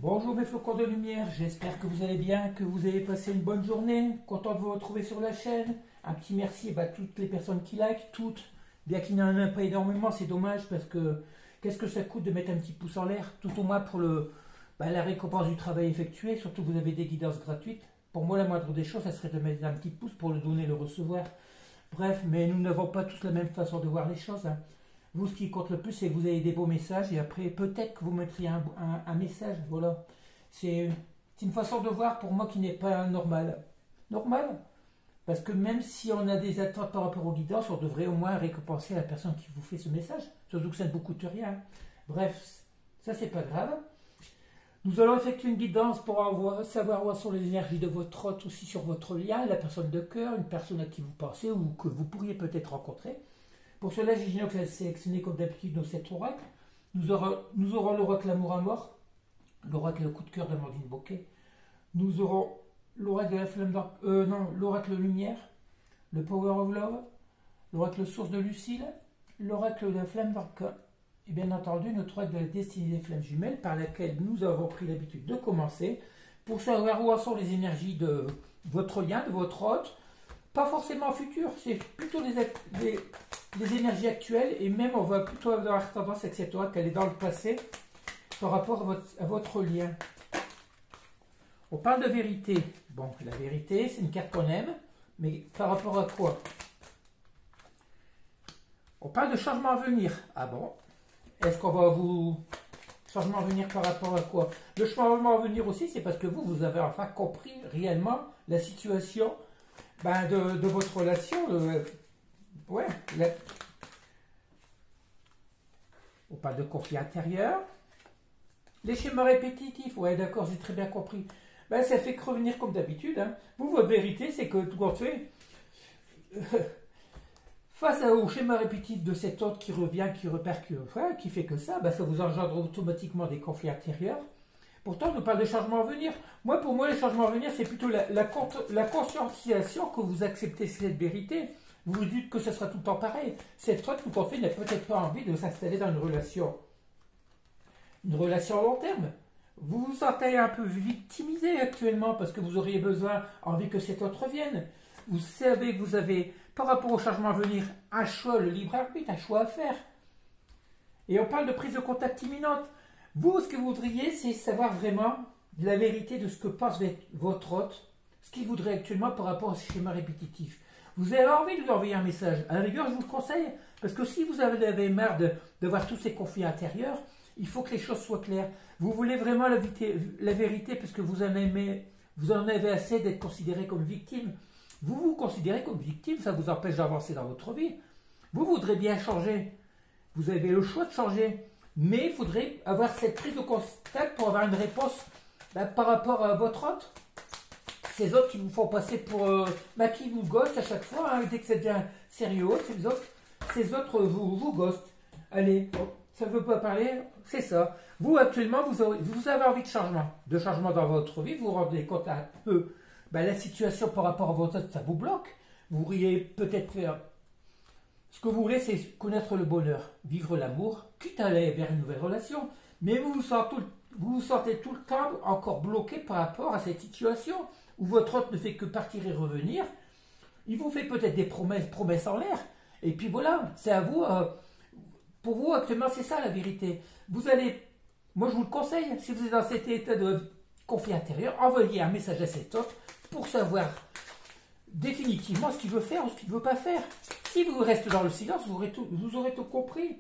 Bonjour mes flocons de lumière, j'espère que vous allez bien, que vous avez passé une bonne journée, content de vous retrouver sur la chaîne. Un petit merci à toutes les personnes qui like, toutes, bien qu'il n'y en ait pas énormément, c'est dommage parce que qu'est-ce que ça coûte de mettre un petit pouce en l'air, tout au moins pour la récompense du travail effectué, surtout que vous avez des guidances gratuites. Pour moi la moindre des choses, ça serait de mettre un petit pouce pour le donner, le recevoir. Bref, mais nous n'avons pas tous la même façon de voir les choses, hein. Vous, ce qui compte le plus, c'est que vous avez des beaux messages et après, peut-être que vous mettriez un message. Voilà. C'est une façon de voir pour moi qui n'est pas normale. Normal. Parce que même si on a des attentes par rapport aux guidances, on devrait au moins récompenser la personne qui vous fait ce message. Surtout que ça ne vous coûte rien. Bref, ça, c'est pas grave. Nous allons effectuer une guidance pour savoir où sont les énergies de votre hôte, aussi sur votre lien, la personne de cœur, une personne à qui vous pensez ou que vous pourriez peut-être rencontrer. Pour cela, j'ai sélectionné comme d'habitude nos 7 oracles. Nous aurons l'oracle Amour à mort, l'oracle Le coup de cœur d'Amandine Bocquet. Nous aurons l'oracle de la flamme l'oracle Lumière, le Power of Love, l'oracle Source de Lucille, l'oracle de la flamme d'Arcan, et bien entendu notre oracle de la destinée des flammes jumelles par laquelle nous avons pris l'habitude de commencer pour savoir où sont les énergies de votre lien, de votre hôte. Pas forcément futur, c'est plutôt les énergies actuelles et même on va plutôt avoir tendance avec cette oracle qu'elle est dans le passé par rapport à votre lien. On parle de vérité. Bon, la vérité, c'est une carte qu'on aime, mais par rapport à quoi? On parle de changement à venir. Ah bon? Est-ce qu'on va vous... Changement à venir par rapport à quoi? Le changement à venir aussi, c'est parce que vous avez enfin compris réellement la situation de votre relation. On parle de conflit intérieur. Les schémas répétitifs, ouais d'accord, j'ai très bien compris. Ça fait que revenir comme d'habitude, hein. Vous, votre vérité, c'est que tout compte fait, face au schéma répétitif de cet autre qui revient, qui répercute, qui fait que ça vous engendre automatiquement des conflits intérieurs. Pourtant, on nous parle de changements à venir. Pour moi, les changements à venir, c'est plutôt la conscientisation que vous acceptez cette vérité. Vous vous dites que ce sera tout le temps pareil. Cette autre, tout en fait, n'a peut-être pas envie de s'installer dans une relation à long terme. Vous vous sentez un peu victimisé actuellement parce que vous auriez envie que cet autre revienne. Vous savez que vous avez, par rapport au changement à venir, un choix, le libre arbitre, un choix à faire. Et on parle de prise de contact imminente. Vous, ce que vous voudriez, c'est savoir vraiment la vérité de ce que pense votre hôte, ce qu'il voudrait actuellement par rapport à ce schéma répétitif. Vous avez envie de lui envoyer un message. À la rigueur, je vous le conseille, parce que si vous avez marre de voir tous ces conflits intérieurs, il faut que les choses soient claires. Vous voulez vraiment la vérité parce que vous en avez assez d'être considéré comme victime. Vous vous considérez comme victime, ça vous empêche d'avancer dans votre vie. Vous voudrez bien changer. Vous avez le choix de changer. Mais il faudrait avoir cette prise de contact pour avoir une réponse par rapport à votre hôte. Ces autres qui vous font passer pour... qui vous ghostent à chaque fois, hein, dès que ça devient sérieux, ces autres vous ghostent. Allez, ça ne veut pas parler, c'est ça. Vous, actuellement, vous avez envie de changement dans votre vie, vous vous rendez compte un peu la situation par rapport à votre hôte, ça vous bloque. Vous pourriez peut-être faire... Ce que vous voulez, c'est connaître le bonheur, vivre l'amour, quitte à aller vers une nouvelle relation. Mais vous vous sentez tout le temps encore bloqué par rapport à cette situation où votre hôte ne fait que partir et revenir. Il vous fait peut-être des promesses en l'air. Et puis voilà, c'est à vous. Pour vous, actuellement, c'est ça la vérité. Moi je vous le conseille, si vous êtes dans cet état de conflit intérieur, envoyez un message à cet hôte pour savoir définitivement ce qu'il veut faire ou ce qu'il ne veut pas faire. Si vous restez dans le silence, vous aurez tout compris.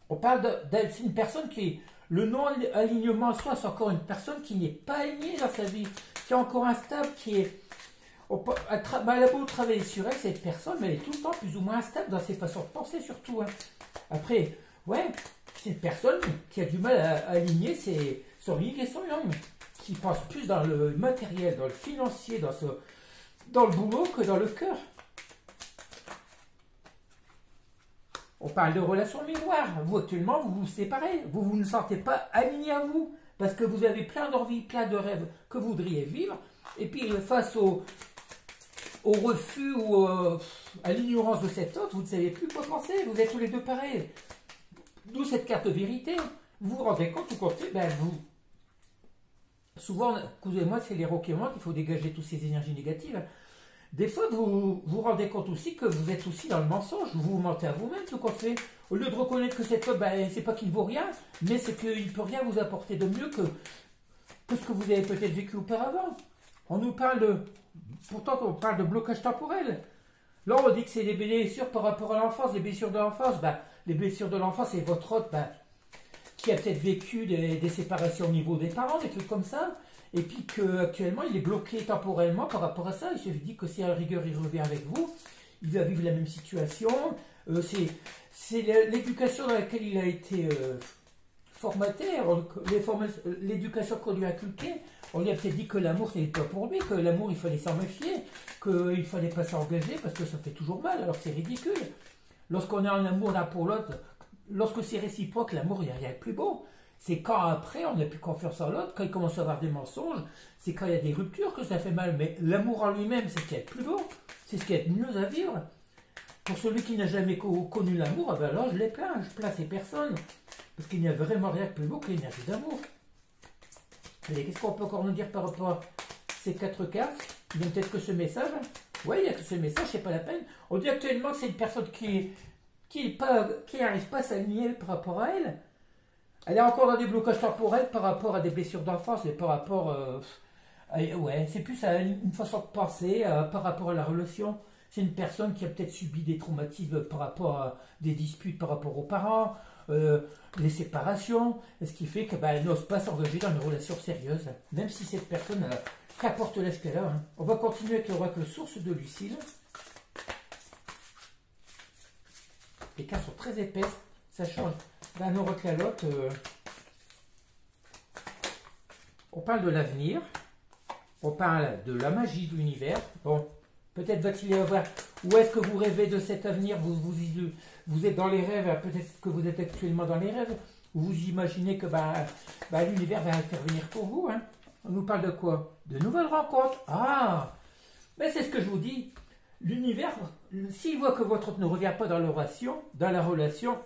On parle c'est une personne qui est le non-alignement en soi, c'est encore une personne qui n'est pas alignée dans sa vie, qui est encore instable, qui est... Elle a beau travailler sur elle, cette personne, mais elle est tout le temps plus ou moins instable dans ses façons de penser surtout. Hein. Après, c'est une personne qui a du mal à aligner son yin et son yang, qui pense plus dans le matériel, dans le financier, dans le boulot que dans le cœur. On parle de relations miroirs. Vous, actuellement, vous vous séparez. Vous ne sentez pas aligné à vous. Parce que vous avez plein d'envies, plein de rêves que vous voudriez vivre. Et puis, face au refus ou à l'ignorance de cet autre, vous ne savez plus quoi penser. Vous êtes tous les deux pareils. D'où cette carte de vérité. Vous vous rendez compte, tout compte fait, souvent, excusez-moi, c'est les rocs qui montent, il faut dégager toutes ces énergies négatives. Des fois, vous vous rendez compte aussi que vous êtes aussi dans le mensonge, vous vous mentez à vous-même tout compte fait. Au lieu de reconnaître que cet homme, ben, c'est pas qu'il ne vaut rien, mais c'est qu'il ne peut rien vous apporter de mieux que ce que vous avez peut-être vécu auparavant. On nous parle de, pourtant on parle de blocage temporel. Là, on dit que c'est des blessures par rapport à l'enfance, les blessures de l'enfance. Ben, les blessures de l'enfance, c'est votre hôte ben, qui a peut-être vécu des séparations au niveau des parents, des trucs comme ça. Et puis qu'actuellement, il est bloqué temporellement par rapport à ça. Il se dit que si à la rigueur, il revient avec vous, il va vivre la même situation. C'est l'éducation dans laquelle il a été formaté, l'éducation qu'on lui a inculquée. On lui a peut-être dit que l'amour, c'était pas pour lui, que l'amour, il fallait s'en méfier, qu'il fallait pas s'engager parce que ça fait toujours mal, alors que c'est ridicule. Lorsqu'on est en amour l'un pour l'autre, lorsque c'est réciproque, l'amour, il n'y a rien de plus beau. C'est quand après on n'a plus confiance en l'autre, quand il commence à avoir des mensonges, c'est quand il y a des ruptures que ça fait mal. Mais l'amour en lui-même, c'est ce qui est plus beau, c'est ce qui est mieux à vivre. Pour celui qui n'a jamais connu l'amour, ben alors je les plains, je plains ces personnes. Parce qu'il n'y a vraiment rien de plus beau que l'énergie d'amour. Allez, qu'est-ce qu'on peut encore nous dire par rapport à ces 4 cartes? Il y a peut-être que ce message. Oui, il n'y a que ce message, c'est pas la peine. On dit actuellement que c'est une personne qui n'arrive pas à s'aligner par rapport à elle. Elle est encore dans des blocages temporels par rapport à des blessures d'enfance et par rapport... ouais, c'est plus une façon de penser par rapport à la relation. C'est une personne qui a peut-être subi des traumatismes par rapport à des disputes par rapport aux parents, les séparations, ce qui fait qu'elle n'ose pas s'engager dans une relation sérieuse, même si cette personne qu'apporte l'âge qu'elle a. Hein. On va continuer avec l'oracle source de Lucille. Les cartes sont très épaisses, ça change d'un oracle à l'autre. On parle de l'avenir, on parle de la magie de l'univers. Bon, peut-être va-t-il y avoir, où est-ce que vous rêvez de cet avenir, vous êtes dans les rêves, peut-être que vous êtes actuellement dans les rêves, vous imaginez que l'univers va intervenir pour vous. Hein. On nous parle de quoi? De nouvelles rencontres. Ah, mais c'est ce que je vous dis. L'univers, s'il voit que votre hôte ne revient pas dans la relation,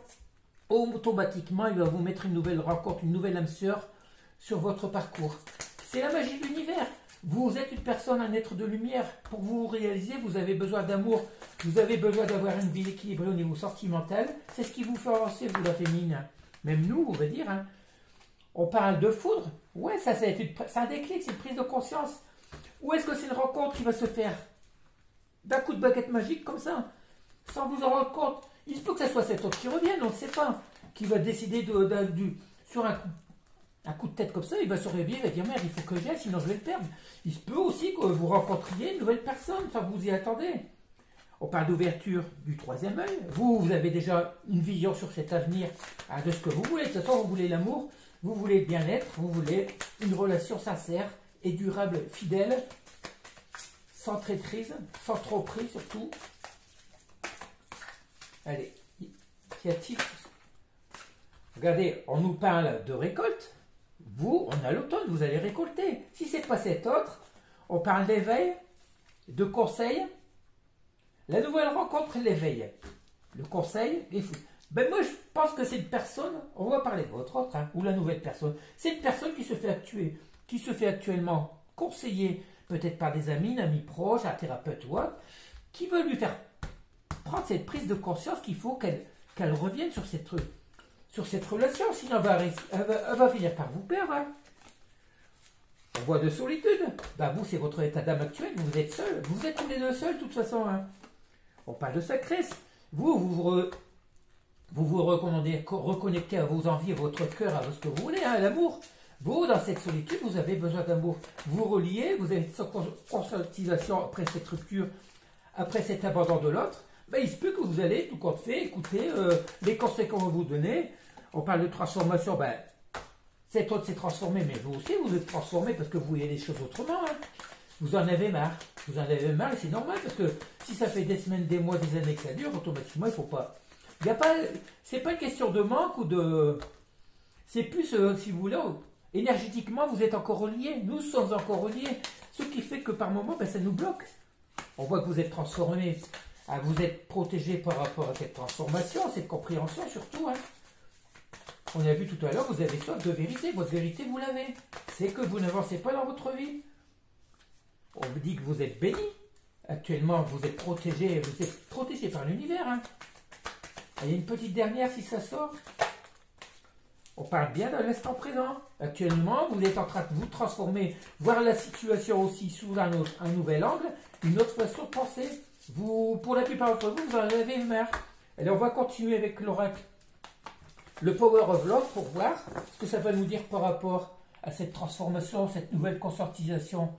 automatiquement, il va vous mettre une nouvelle rencontre, une nouvelle âme sœur sur votre parcours. C'est la magie de l'univers. Vous êtes une personne, un être de lumière. Pour vous réaliser, vous avez besoin d'amour. Vous avez besoin d'avoir une vie équilibrée au niveau sentimental. C'est ce qui vous fait avancer, vous, la féminine. Même nous, on va dire. Hein. On parle de foudre. Ouais, ça c'est un déclic, c'est une prise de conscience. Où est-ce que c'est une rencontre qui va se faire? D'un coup de baguette magique comme ça, sans vous en rendre compte. Il se peut que ce soit cet autre qui revienne, on ne sait pas. Qui va décider sur un coup de tête comme ça, il va se réveiller, il va dire merde, il faut que j'aille, sinon je vais le perdre. Il se peut aussi que vous rencontriez une nouvelle personne, sans vous y attendez. On parle d'ouverture du troisième œil. Vous avez déjà une vision sur cet avenir de ce que vous voulez. De toute façon, vous voulez l'amour, vous voulez le bien-être, vous voulez une relation sincère et durable, fidèle, sans traîtrise, sans tromperie surtout. Allez, qu'y a-t-il? Regardez, on nous parle de récolte. Vous, on a l'automne, vous allez récolter. Si c'est pas cet autre, on parle d'éveil, de conseil. La nouvelle rencontre, l'éveil. Le conseil, les fous. Ben moi, je pense que c'est une personne, on va parler de votre autre, hein, ou la nouvelle personne. C'est une personne qui se fait actuellement conseiller, peut-être par des amis, une amie proche, un thérapeute ou autre, qui veut lui faire prendre cette prise de conscience qu'il faut qu'elle revienne sur cette relation, sinon elle va finir par vous perdre. Hein. On voit de solitude. Ben vous, c'est votre état d'âme actuel, vous êtes seul. Vous êtes tous les deux seuls, de toute façon. Hein. On parle de sacresse. Vous reconnectez à vos envies, à votre cœur, à ce que vous voulez, hein, à l'amour. Vous, dans cette solitude, vous avez besoin d'amour. Vous reliez, vous avez cette conscientisation après cette rupture, après cet abandon de l'autre. Ben, il se peut que vous allez, tout compte fait, écouter les conseils qu'on va vous donner. On parle de transformation. Ben, cet autre s'est transformé, mais vous aussi, vous êtes transformé parce que vous voyez les choses autrement. Hein. Vous en avez marre. Vous en avez marre et c'est normal parce que si ça fait des semaines, des mois, des années que ça dure, automatiquement, il ne faut pas. C'est pas une question de manque ou de. C'est plus, si vous voulez, énergétiquement, vous êtes encore reliés. Nous sommes encore reliés. Ce qui fait que par moment, ben, ça nous bloque. On voit que vous êtes transformés. Vous êtes protégés par rapport à cette transformation, cette compréhension surtout. Hein. On a vu tout à l'heure, vous avez soif de vérité. Votre vérité, vous l'avez. C'est que vous n'avancez pas dans votre vie. On vous dit que vous êtes béni. Actuellement, vous êtes protégé par l'univers. Hein. Il y a une petite dernière si ça sort. On parle bien dans l'instant présent. Actuellement, vous êtes en train de vous transformer, voir la situation aussi sous un nouvel angle, une autre façon de penser. Vous, pour la plupart d'entre vous, vous en avez marre. Alors, on va continuer avec l'oracle. Le Power of Love pour voir ce que ça va nous dire par rapport à cette transformation, cette nouvelle conscientisation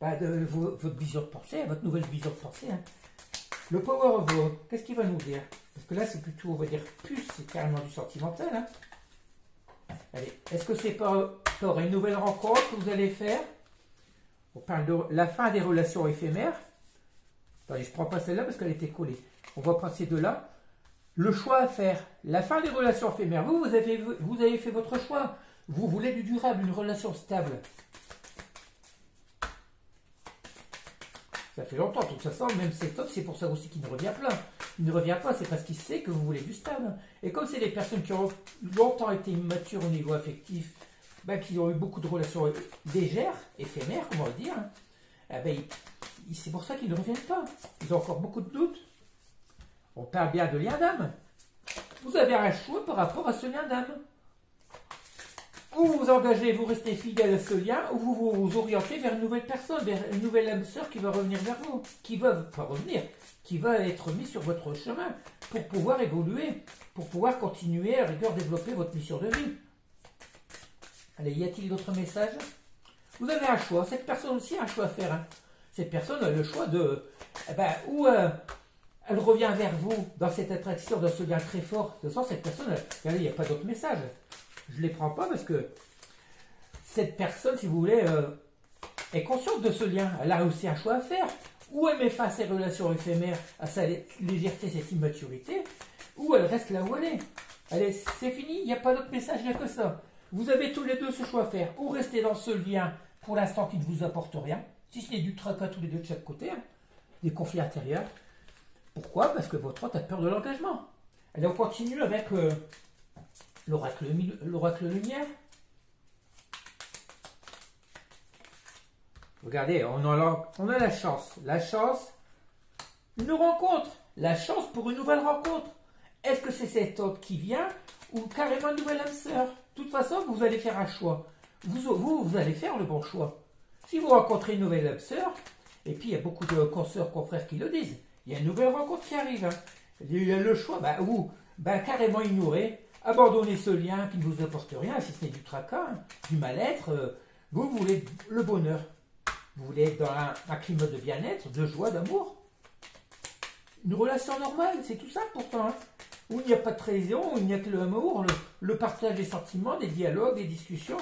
de votre vision de pensée, votre nouvelle vision de pensée. Hein. Le Power of Love, qu'est-ce qu'il va nous dire? Parce que là, c'est plutôt, on va dire, plus, c'est carrément du sentimental. Hein. Allez, est-ce que c'est par une nouvelle rencontre que vous allez faire? On parle de la fin des relations éphémères. Attendez, je ne prends pas celle-là parce qu'elle était collée. On va prendre ces deux-là. Le choix à faire, la fin des relations éphémères. Vous avez fait votre choix. Vous voulez du durable, une relation stable. Ça fait longtemps, de toute façon, même cet homme, c'est pour ça aussi qu'il ne revient pas. Il ne revient pas, c'est parce qu'il sait que vous voulez du stable. Et comme c'est des personnes qui ont longtemps été immatures au niveau affectif, qui ont eu beaucoup de relations légères, éphémères, comment le dire, c'est pour ça qu'ils ne reviennent pas. Ils ont encore beaucoup de doutes. On parle bien de lien d'âme. Vous avez un choix par rapport à ce lien d'âme. Ou vous vous engagez, vous restez fidèle à ce lien, ou vous vous orientez vers une nouvelle personne, vers une nouvelle âme sœur qui va revenir vers vous, qui va être mise sur votre chemin pour pouvoir évoluer, pour pouvoir continuer à rigueur développer votre mission de vie. Allez, y a-t-il d'autres messages? Vous avez un choix, cette personne aussi a un choix à faire. Hein. Cette personne a le choix de... elle revient vers vous dans cette attraction, dans ce lien très fort. De toute façon, cette personne, regardez, il n'y a pas d'autres messages. Je ne les prends pas parce que cette personne, si vous voulez, est consciente de ce lien. Elle a aussi un choix à faire. Ou elle met fin à ses relations éphémères, à sa légèreté, cette immaturité, ou elle reste là où elle est. Allez, c'est fini, il n'y a pas d'autre message, il n'y a que ça. Vous avez tous les deux ce choix à faire. Ou rester dans ce lien, pour l'instant, qui ne vous apporte rien, si ce n'est du tracas tous les deux de chaque côté, hein, des conflits intérieurs. Pourquoi? Parce que votre hôte a peur de l'engagement. Allez, on continue avec... l'oracle lumière. Regardez, on a la chance. La chance, une rencontre. La chance pour une nouvelle rencontre. Est-ce que c'est cet homme qui vient ou carrément une nouvelle âme sœur? De toute façon, vous allez faire un choix. Vous allez faire le bon choix. Si vous rencontrez une nouvelle âme sœur, et puis il y a beaucoup de consoeurs, confrères qui le disent, il y a une nouvelle rencontre qui arrive. Hein. Il y a le choix, carrément ignorer. Abandonnez ce lien qui ne vous apporte rien, si ce n'est du tracas, du mal-être. Vous voulez le bonheur. Vous voulez être dans un climat de bien-être, de joie, d'amour. Une relation normale, c'est tout ça pourtant. Hein. Où il n'y a pas de trahison, où il n'y a que l'amour, le partage des sentiments, des dialogues, des discussions.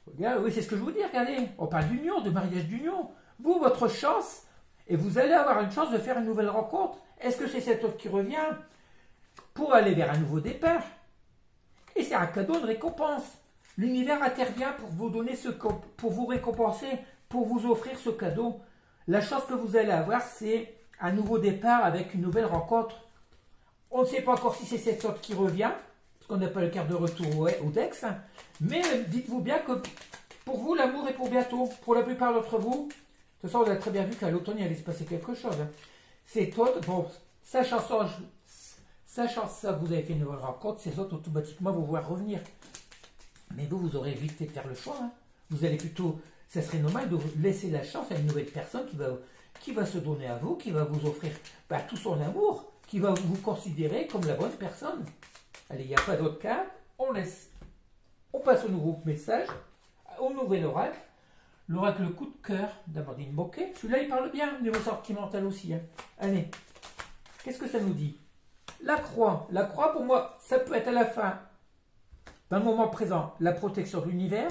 Regarde, oui, c'est ce que je vous dis, regardez. On parle d'union, de mariage d'union. Vous, votre chance, et vous allez avoir une chance de faire une nouvelle rencontre. Est-ce que c'est cet autre qui revient pour aller vers un nouveau départ? Et c'est un cadeau de récompense. L'univers intervient pour vous donner pour vous récompenser, pour vous offrir ce cadeau. La chance que vous allez avoir, c'est un nouveau départ avec une nouvelle rencontre. On ne sait pas encore si c'est cet autre qui revient, parce qu'on n'a pas le quart de retour au Dex, hein. Mais dites-vous bien que pour vous, l'amour est pour bientôt. Pour la plupart d'entre vous, de toute façon, on a très bien vu qu'à l'automne, il allait se passer quelque chose. Hein. Cet autre, bon, sachant ça, vous avez fait une nouvelle rencontre, ces autres, automatiquement, vous voir revenir. Mais vous aurez vite fait de faire le choix. Hein. Vous allez plutôt, ça serait normal de laisser la chance à une nouvelle personne qui va se donner à vous, qui va vous offrir tout son amour, qui va vous considérer comme la bonne personne. Allez, il n'y a pas d'autre cas. On passe au nouveau message, au nouvel oracle. L'oracle coup de cœur d'Amandine Boquet. Celui-là, il parle bien, niveau sentimental aussi. Hein. Allez, qu'est-ce que ça nous dit? La croix. La croix, pour moi, ça peut être à la fin, dans le moment présent, la protection de l'univers.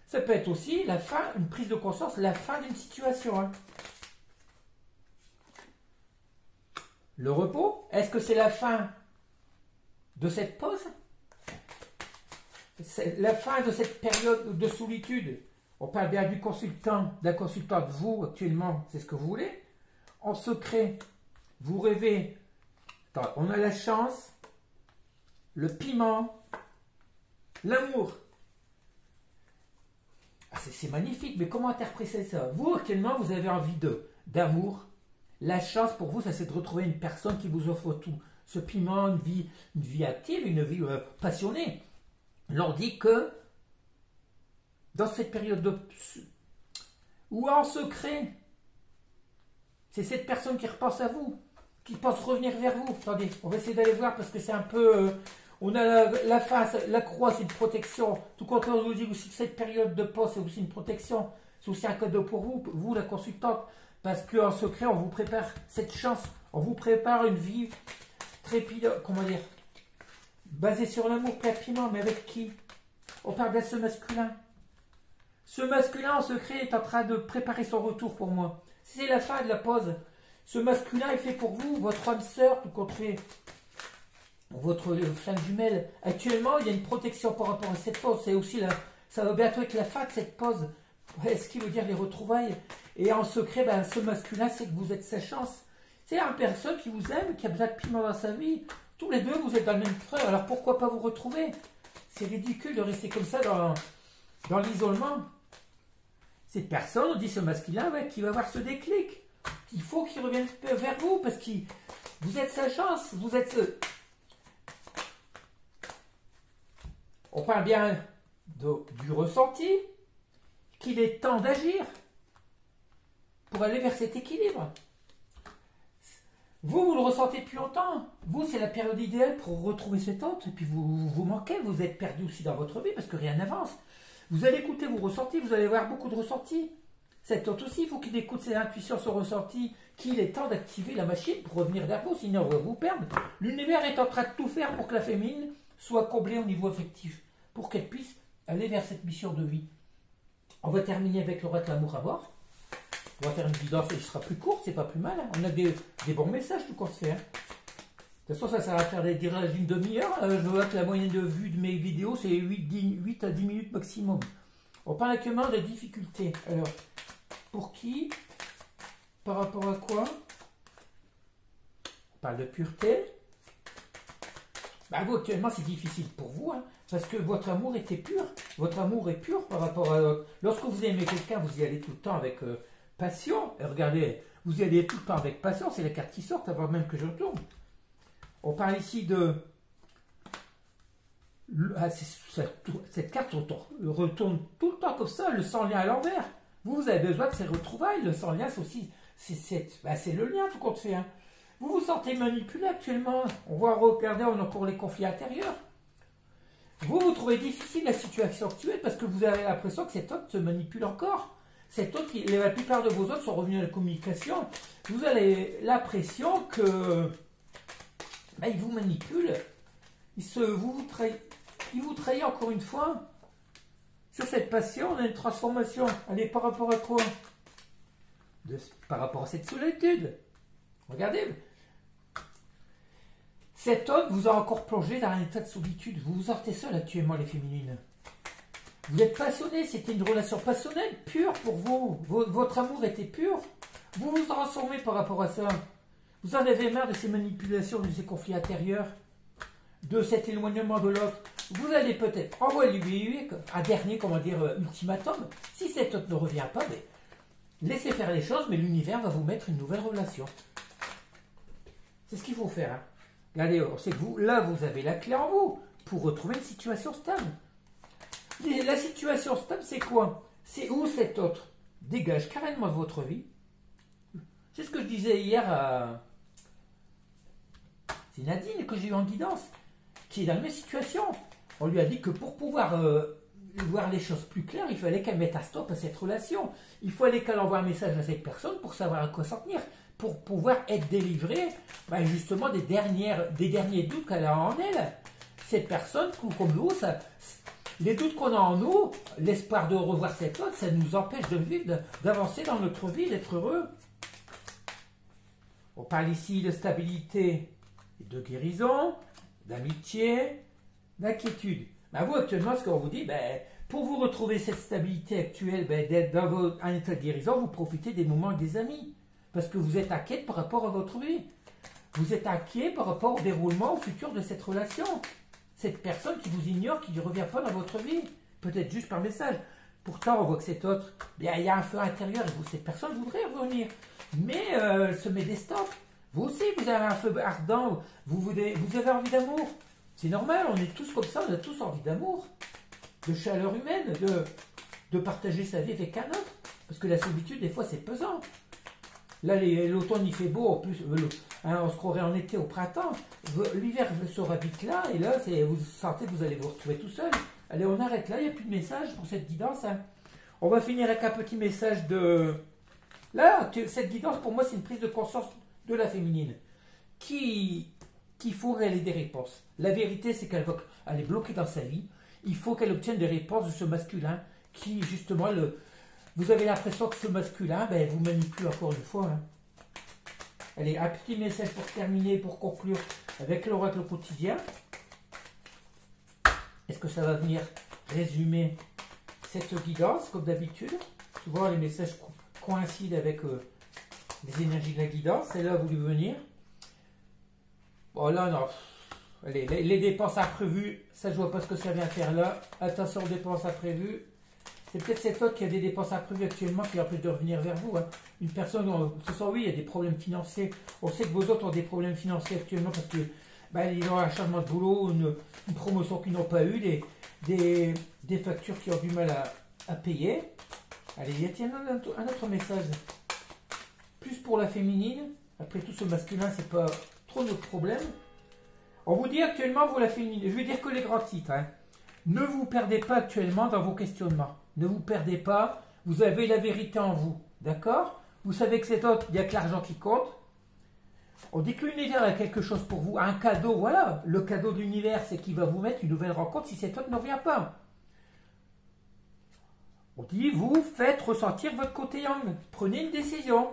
Ça peut être aussi la fin, une prise de conscience, la fin d'une situation. Hein. Le repos, est-ce que c'est la fin de cette pause? C'est la fin de cette période de solitude. On parle bien du consultant, d'un consultant de vous actuellement, c'est ce que vous voulez. En secret, vous rêvez. Attends, on a la chance, le piment, L'amour. Ah, c'est magnifique, mais comment interpréter ça? Vous, actuellement, vous avez envie d'amour. La chance pour vous, ça c'est de retrouver une personne qui vous offre tout. Ce piment, une vie active, une vie passionnée. On leur dit que dans cette période ou en secret, c'est cette personne qui repense à vous, qui pense revenir vers vous. Attendez, on va essayer d'aller voir parce que c'est un peu... on a la face, la croix, c'est une protection. Tout comme on vous dit aussi que cette période de pause, c'est aussi une protection. C'est aussi un cadeau pour vous, vous la consultante. Parce qu'en secret, on vous prépare cette chance. On vous prépare une vie trépidante, comment dire, basée sur l'amour, plein de piment, mais avec qui? On parle de ce masculin. Ce masculin en secret est en train de préparer son retour pour moi. C'est la fin de la pause. Ce masculin est fait pour vous, votre âme sœur, tout compte fait. Votre flamme jumelle. Actuellement, il y a une protection par rapport à cette pause. C'est aussi ça va bientôt être la fin de cette pause. Ce qui veut dire les retrouvailles. Et en secret, ben, ce masculin, c'est que vous êtes sa chance. C'est une personne qui vous aime, qui a besoin de piment dans sa vie. Tous les deux, vous êtes dans le même creux. Alors pourquoi pas vous retrouver? C'est ridicule de rester comme ça dans l'isolement. Cette personne, on dit ce masculin, ouais, qui va avoir ce déclic. Il faut qu'il revienne vers vous parce que vous êtes sa chance. Vous êtes On parle bien du ressenti, qu'il est temps d'agir pour aller vers cet équilibre. Vous le ressentez depuis longtemps. Vous, c'est la période idéale pour retrouver cet autre. Et puis vous manquez, vous êtes perdu aussi dans votre vie parce que rien n'avance. Vous allez écouter vos ressentis, vous allez avoir beaucoup de ressentis. Cet autre aussi, il faut qu'il écoute ses intuitions, son ressenti, qu'il est temps d'activer la machine pour revenir vers vous, sinon on va vous perdre. L'univers est en train de tout faire pour que la féminine soit comblée au niveau affectif, pour qu'elle puisse aller vers cette mission de vie. On va terminer avec le reste de l'amour à bord. On va faire une guidance, elle sera plus courte, c'est pas plus mal. Hein. On a des bons messages tout qu'on se fait. Hein. De toute façon, ça va faire des tirages d'une demi-heure. Je vois que la moyenne de vue de mes vidéos, c'est 8 à 10 minutes maximum. On parle actuellement de difficultés. Alors, pour qui? Par rapport à quoi? On parle de pureté. Bah, vous, actuellement, c'est difficile pour vous, hein, parce que votre amour était pur. Votre amour est pur par rapport à... Lorsque vous aimez quelqu'un, vous y allez tout le temps avec passion. Et regardez, vous y allez tout le temps avec passion. C'est la carte qui sort avant même que je retourne. On parle ici de... cette carte retourne tout le temps comme ça, le sans-lien à l'envers. Vous avez besoin de ces retrouvailles. Le sans-lien, c'est aussi... c'est le lien tout compte fait. Hein. Vous vous sentez manipulé actuellement. On va regarder, on a encore les conflits intérieurs. Vous trouvez difficile la situation actuelle parce que vous avez l'impression que cet autre se manipule encore. Cet autre, la plupart de vos autres sont revenus à la communication. Vous avez l'impression que... Ben, il vous manipule. Il vous trahit encore une fois. Sur cette passion, on a une transformation. Allez, par rapport à quoi? Par rapport à cette solitude. Regardez. Cet homme vous a encore plongé dans un état de solitude. Vous vous sortez seul actuellement, les féminines. Vous êtes passionné, c'était une relation passionnelle, pure pour vous. Votre amour était pur. Vous vous transformez par rapport à ça. Vous en avez marre de ces manipulations, de ces conflits intérieurs, de cet éloignement de l'autre. Vous allez peut-être envoyer un dernier, comment dire, ultimatum. Si cet autre ne revient pas, mais laissez faire les choses, mais l'univers va vous mettre une nouvelle relation. C'est ce qu'il faut faire. Hein. Regardez, c'est que vous, là, vous avez la clé en vous pour retrouver une situation stable. Et la situation stable, c'est quoi? C'est où cet autre dégage carrément de votre vie. C'est ce que je disais hier à... C'est Nadine que j'ai eu en guidance, qui est dans la même situation. On lui a dit que pour pouvoir voir les choses plus claires, il fallait qu'elle mette un stop à cette relation. Il fallait qu'elle envoie un message à cette personne pour savoir à quoi s'en tenir, pour pouvoir être délivrée ben justement des derniers doutes qu'elle a en elle. Cette personne, comme nous, les doutes qu'on a en nous, l'espoir de revoir cette autre, ça nous empêche de vivre, d'avancer dans notre vie, d'être heureux. On parle ici de stabilité, de guérison, d'amitié, d'inquiétude. Ben vous, actuellement, ce qu'on vous dit, ben, pour vous retrouver cette stabilité actuelle, ben, d'être dans un état de guérison, vous profitez des moments avec des amis. Parce que vous êtes inquiet par rapport à votre vie. Vous êtes inquiet par rapport au déroulement au futur de cette relation. cette personne qui vous ignore, qui ne revient pas dans votre vie, peut-être juste par message. Pourtant, on voit que cet autre, bien, il y a un feu intérieur et vous, cette personne voudrait revenir. Mais elle se met des stops. Vous aussi, vous avez un feu ardent, vous avez envie d'amour. C'est normal, on est tous comme ça, on a tous envie d'amour, de chaleur humaine, de partager sa vie avec un autre. Parce que la solitude, des fois, c'est pesant. Là, l'automne, il fait beau, en plus, on se croirait en été, au printemps. L'hiver sera vite là, et là, vous sentez que vous allez vous retrouver tout seul. Allez, on arrête là, il n'y a plus de message pour cette guidance. Hein. On va finir avec un petit message de... Là, cette guidance, pour moi, c'est une prise de conscience de la féminine. Qu'il faut qu'elle ait des réponses. La vérité, c'est qu'elle est bloquée dans sa vie. Il faut qu'elle obtienne des réponses de ce masculin qui, justement, vous avez l'impression que ce masculin, vous manipule encore une fois. Hein. Allez, un petit message pour terminer, pour conclure avec l'oracle quotidien. Est-ce que ça va venir résumer cette guidance, comme d'habitude? Souvent, les messages coïncident avec les énergies de la guidance. Elle a voulu venir. Bon, là, non. Allez, les dépenses imprévues, ça, je vois pas ce que ça vient faire là. Attention aux dépenses imprévues. C'est peut-être cet autre qui a des dépenses imprévues actuellement qui empêche de revenir vers vous. Hein. Une personne, ce soir, oui, il y a des problèmes financiers. On sait que vos autres ont des problèmes financiers actuellement parce que ils ont un changement de boulot, une promotion qu'ils n'ont pas eu, des factures qui ont du mal à payer. Allez, il y a un autre message. Plus pour la féminine. Après tout, ce masculin, c'est pas trop notre problème. On vous dit actuellement, vous la féminine. Je vais dire que les grands titres. Hein. Ne vous perdez pas actuellement dans vos questionnements. Ne vous perdez pas. Vous avez la vérité en vous. D'accord? Vous savez que c'est autre, il n'y a que l'argent qui compte. On dit que l'univers a quelque chose pour vous. Un cadeau, voilà. Le cadeau de l'univers, c'est qu'il va vous mettre une nouvelle rencontre si cet autre ne revient pas. On dit, vous faites ressentir votre côté yang. Prenez une décision.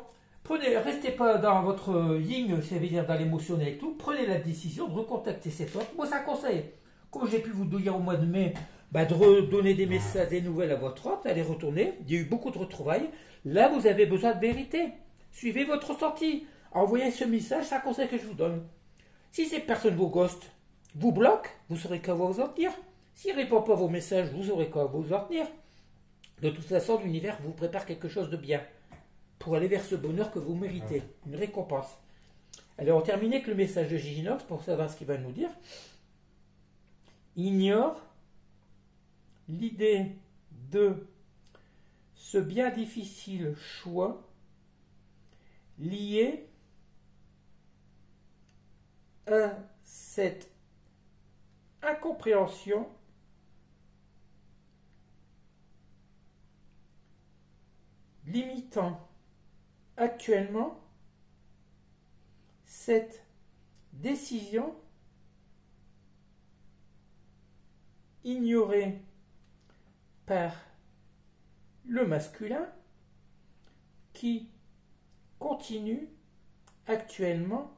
Restez pas dans votre yin, c'est-à-dire dans l'émotionnel et tout. Prenez la décision de recontacter cet autre. Moi, c'est un conseil. Comme j'ai pu vous dire au mois de mai, de redonner des messages, des nouvelles à votre autre, allez retourner. Il y a eu beaucoup de retrouvailles. Là, vous avez besoin de vérité. Suivez votre ressenti. Envoyez ce message, c'est un conseil que je vous donne. Si cette personne vous ghost, vous bloque, vous saurez qu'à vous en tenir. S'il ne répond pas à vos messages, vous saurez qu'à vous en tenir. De toute façon, l'univers vous prépare quelque chose de bien pour aller vers ce bonheur que vous méritez, une récompense. Alors, on termine avec le message de Giginox pour savoir ce qu'il va nous dire. Ignore l'idée de ce bien difficile choix lié à cette incompréhension limitant actuellement cette décision ignorée par le masculin qui continue actuellement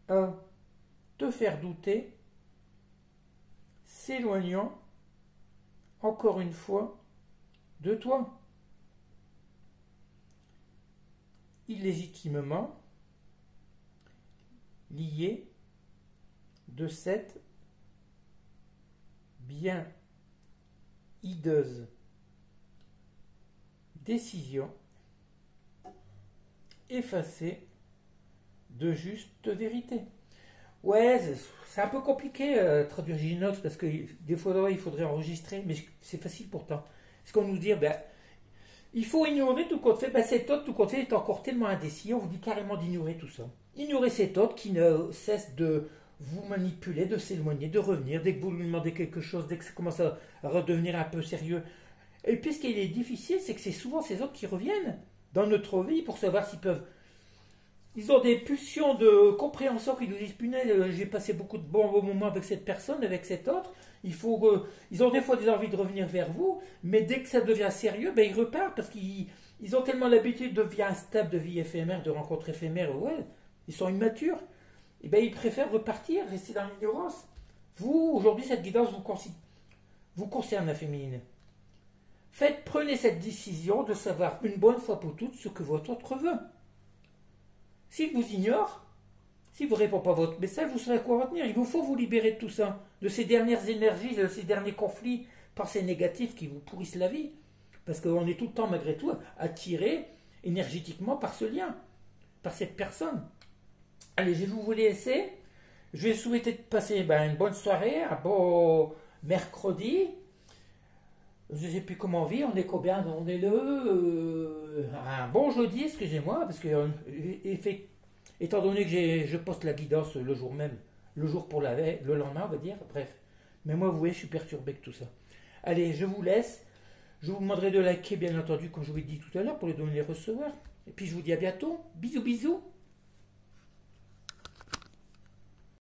à te faire douter, s'éloignant encore une fois de toi. Illégitimement lié de cette bien hideuse décision effacée de juste vérité. Ouais, c'est un peu compliqué traduire Ginox parce que des fois il faudrait enregistrer, mais c'est facile pourtant. C'est qu'on nous dit, il faut ignorer tout compte fait. Cet autre, tout compte fait, est encore tellement indécis. On vous dit carrément d'ignorer tout ça. Ignorez cet autre qui ne cesse de vous manipuler, de s'éloigner, de revenir. Dès que vous lui demandez quelque chose, dès que ça commence à redevenir un peu sérieux. Et puis ce qui est difficile, c'est que c'est souvent ces autres qui reviennent dans notre vie pour savoir s'ils peuvent. Ils ont des pulsions de compréhension qui nous disent, punaise, j'ai passé beaucoup de bons moments avec cette personne, avec cet autre. Ils ont des fois des envies de revenir vers vous, mais dès que ça devient sérieux, ils repartent parce qu'ils ont tellement l'habitude de vie instable, de vie éphémère, de rencontres éphémères. Ouais, ils sont immatures. Et ils préfèrent repartir, rester dans l'ignorance. Vous, aujourd'hui, cette guidance vous concerne, la féminine. Prenez cette décision de savoir une bonne fois pour toutes ce que votre autre veut. S'il vous ignore, Si vous ne répondez pas à votre message, vous saurez à quoi retenir. Il vous faut vous libérer de tout ça, de ces dernières énergies, de ces derniers conflits, pensées négatives qui vous pourrissent la vie. Parce qu'on est tout le temps, malgré tout, attiré énergétiquement par ce lien, par cette personne. Allez, je vais vous laisser. Je vais souhaiter de passer une bonne soirée, un beau mercredi. Je ne sais plus comment on vit, on est combien? On est un bon jeudi, excusez-moi, parce que étant donné que je poste la guidance le jour même, le jour pour la veille, le lendemain, on va dire, bref. Mais moi, vous voyez, je suis perturbé avec tout ça. Allez, je vous laisse. Je vous demanderai de liker, bien entendu, comme je vous l'ai dit tout à l'heure, pour les donner les receveurs. Et puis, je vous dis à bientôt. Bisous, bisous.